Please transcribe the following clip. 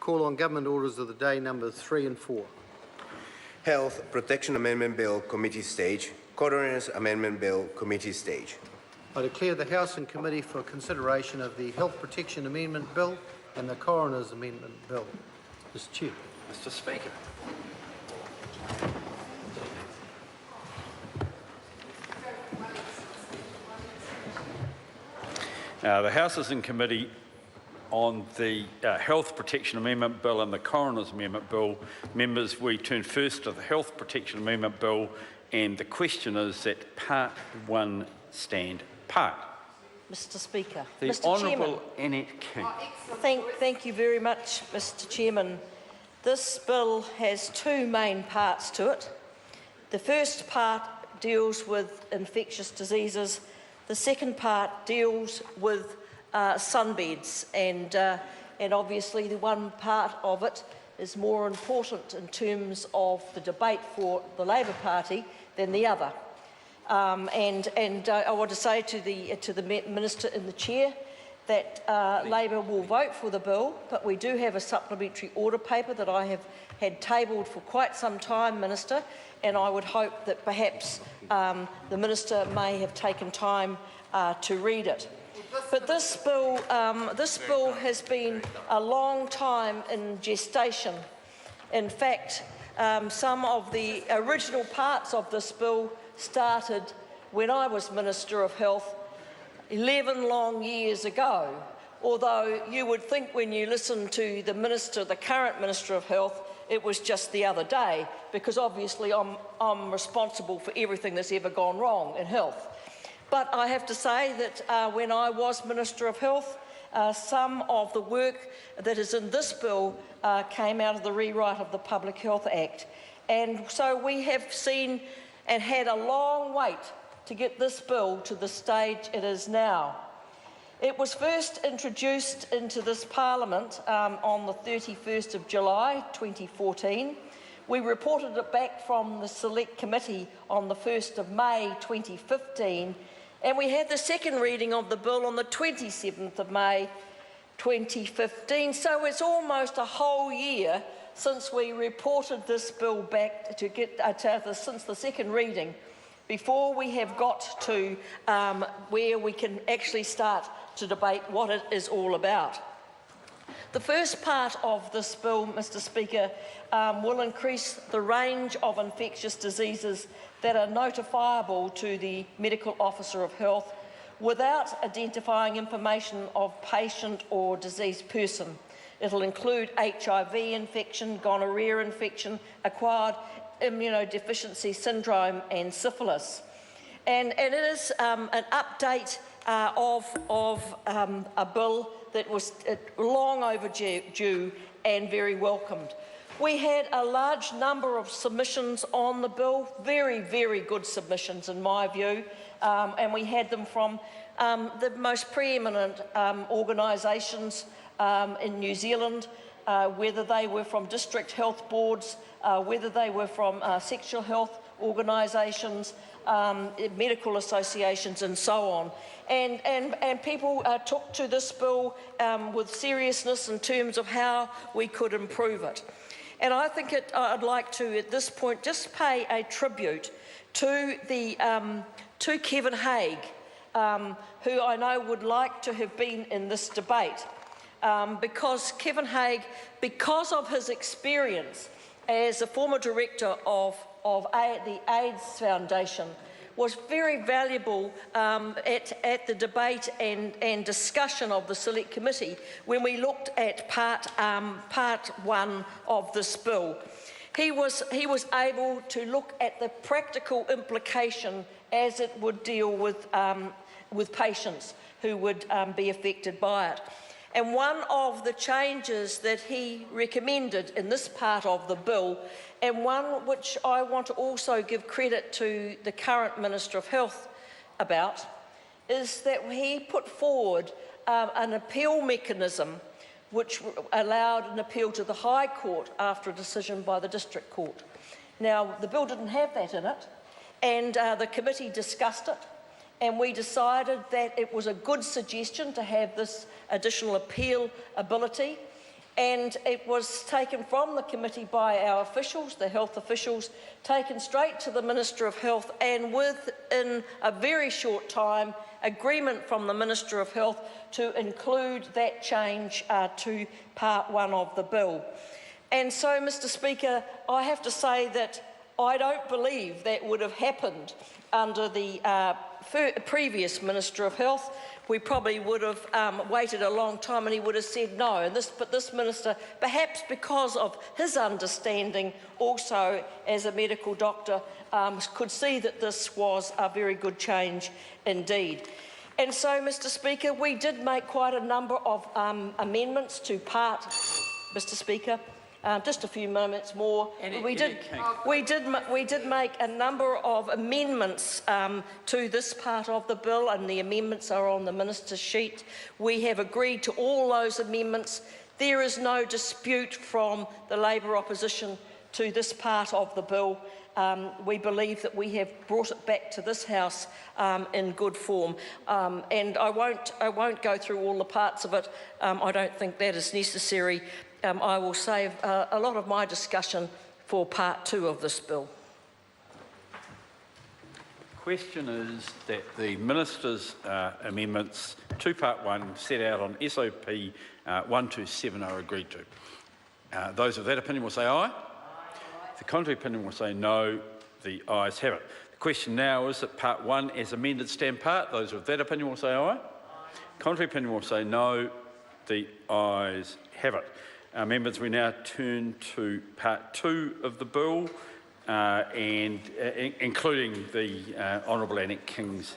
call on government orders of the day numbers 3 and 4. Health Protection Amendment Bill, Committee Stage. Coroner's Amendment Bill, Committee Stage. I declare the House in committee for consideration of the Health Protection Amendment Bill and the Coroner's Amendment Bill. Mr. Chair. Mr. Speaker. The House is in committee on the Health Protection Amendment Bill and the Coroner's Amendment Bill. Members, we turn first to the Health Protection Amendment Bill, and the question is that Part 1 stand part. Mr. Speaker. The Mr. Honourable Annette King. Thank you very much, Mr. Chairman. This bill has two main parts to it. The first part deals with infectious diseases. The second part deals with sunbeds, and obviously the one part of it is more important in terms of the debate for the Labor Party than the other. I want to say to the Minister in the chair that Labor will vote for the bill, but we do have a supplementary order paper that I have had tabled for quite some time, Minister, and I would hope that perhaps the Minister may have taken time to read it. But this bill has been a long time in gestation. In fact, some of the original parts of this bill started when I was Minister of Health 11 long years ago, although you would think when you listen to the current Minister of Health, it was just the other day, because obviously I'm responsible for everything that's ever gone wrong in health. But I have to say that when I was Minister of Health, some of the work that is in this bill came out of the rewrite of the Public Health Act. And so we have seen and had a long wait to get this bill to the stage it is now. It was first introduced into this Parliament on the 31st of July 2014. We reported it back from the Select Committee on the 1st of May 2015, and we had the second reading of the bill on the 27th of May 2015. So it's almost a whole year since we reported this bill back to get since the second reading, before we have got to where we can actually start to debate what it is all about. The first part of this bill, Mr. Speaker, will increase the range of infectious diseases that are notifiable to the Medical Officer of Health without identifying information of patient or diseased person. It'll include HIV infection, gonorrhea infection, acquired immunodeficiency syndrome and syphilis. And it is an update of a bill that was long overdue and very welcomed. We had a large number of submissions on the bill, very, very good submissions in my view, and we had them from the most preeminent organisations in New Zealand, whether they were from district health boards, whether they were from sexual health organisations, medical associations and so on. And people took to this bill with seriousness in terms of how we could improve it. And I think I'd like to, at this point, just pay a tribute to Kevin Haig, who I know would like to have been in this debate, because Kevin Haig, because of his experience as a former director of the AIDS Foundation, was very valuable at the debate and discussion of the Select Committee when we looked at part one of this bill. He was able to look at the practical implication as it would deal with patients who would be affected by it. And one of the changes that he recommended in this part of the bill, and one which I want to also give credit to the current Minister of Health about, is that he put forward an appeal mechanism which allowed an appeal to the High Court after a decision by the District Court. Now, the bill didn't have that in it, and the committee discussed it, and we decided that it was a good suggestion to have this additional appeal ability. and it was taken from the committee by our officials, the health officials, taken straight to the Minister of Health, and within a very short time, agreement from the Minister of Health to include that change to Part 1 of the bill. And so, Mr. Speaker, I have to say that I don't believe that would have happened under the previous Minister of Health. We probably would have waited a long time and he would have said no. But this Minister, perhaps because of his understanding also as a medical doctor, could see that this was a very good change indeed. And so, Mr. Speaker, we did make quite a number of amendments to Part, Mr. Speaker. Just a few moments more. We did make a number of amendments to this part of the bill, and the amendments are on the minister's sheet. We have agreed to all those amendments. There is no dispute from the Labor opposition to this part of the bill. We believe that we have brought it back to this House in good form, and I won't go through all the parts of it. I don't think that is necessary. I will save a lot of my discussion for Part 2 of this bill. The question is that the Minister's amendments to Part 1 set out on SOP 127 are agreed to. Those of that opinion will say aye. The contrary opinion will say no. The ayes have it. The question now is that Part 1 as amended stand part. Those of that opinion will say aye. Contrary opinion will say no. The ayes have it. Members, we now turn to Part 2 of the bill, including the Honourable Annette King's